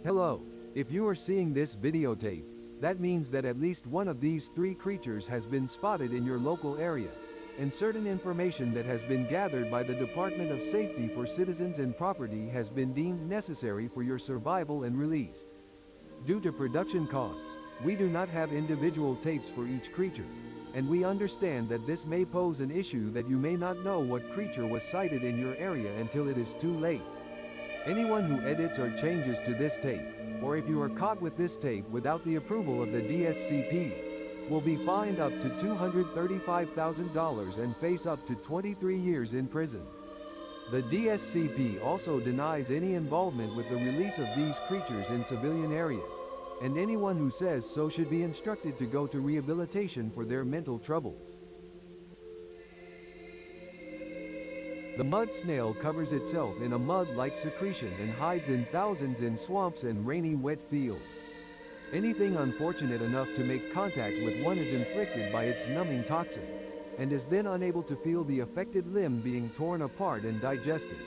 Hello. If you are seeing this videotape, that means that at least one of these three creatures has been spotted in your local area, and certain information that has been gathered by the Department of Safety for Citizens and Property has been deemed necessary for your survival and released. Due to production costs, we do not have individual tapes for each creature, and we understand that this may pose an issue that you may not know what creature was sighted in your area until it is too late. Anyone who edits or changes to this tape, or if you are caught with this tape without the approval of the Dscp, will be fined up to $235,000 and face up to 23 years in prison. The Dscp also denies any involvement with the release of these creatures in civilian areas, and anyone who says so should be instructed to go to rehabilitation for their mental troubles. The mud snail covers itself in a mud-like secretion and hides in thousands in swamps and rainy wet fields. Anything unfortunate enough to make contact with one is inflicted by its numbing toxin, and is then unable to feel the affected limb being torn apart and digested.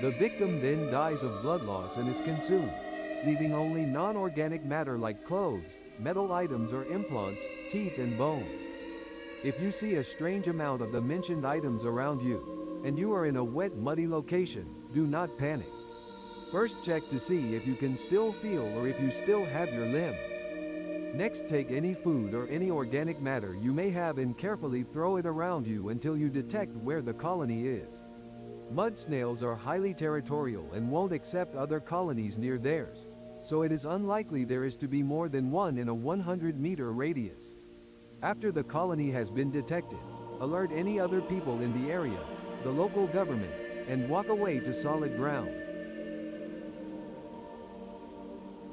The victim then dies of blood loss and is consumed, leaving only non-organic matter like clothes, metal items or implants, teeth and bones. If you see a strange amount of the mentioned items around you, and you are in a wet, muddy location, do not panic. First check to see if you can still feel or if you still have your limbs. Next, take any food or any organic matter you may have and carefully throw it around you until you detect where the colony is. Mud snails are highly territorial and won't accept other colonies near theirs, so it is unlikely there is to be more than one in a 100-meter radius. After the colony has been detected, alert any other people in the area, the local government, and walk away to solid ground.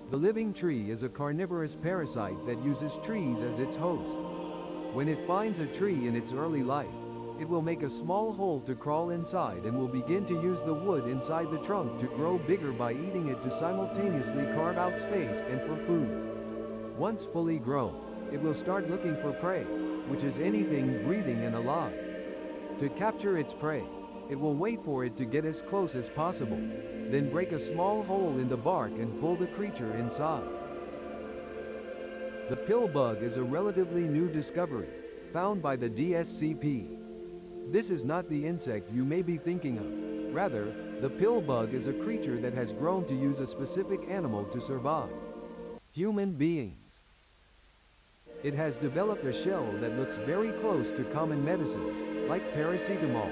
The living tree is a carnivorous parasite that uses trees as its host. When it finds a tree in its early life, it will make a small hole to crawl inside and will begin to use the wood inside the trunk to grow bigger by eating it to simultaneously carve out space and for food. Once fully grown, it will start looking for prey, which is anything breathing and alive. To capture its prey, it will wait for it to get as close as possible, then break a small hole in the bark and pull the creature inside. The pill bug is a relatively new discovery, found by the Dscp. This is not the insect you may be thinking of. Rather, the pill bug is a creature that has grown to use a specific animal to survive: human beings. It has developed a shell that looks very close to common medicines, like paracetamol.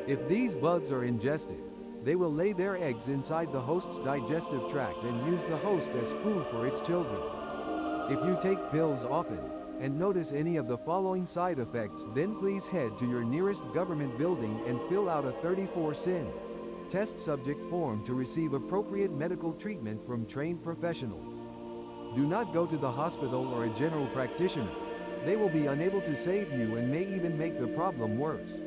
If these bugs are ingested, they will lay their eggs inside the host's digestive tract and use the host as food for its children. If you take pills often, and notice any of the following side effects, then please head to your nearest government building and fill out a 34-SIN test subject form to receive appropriate medical treatment from trained professionals. Do not go to the hospital or a general practitioner. They will be unable to save you and may even make the problem worse.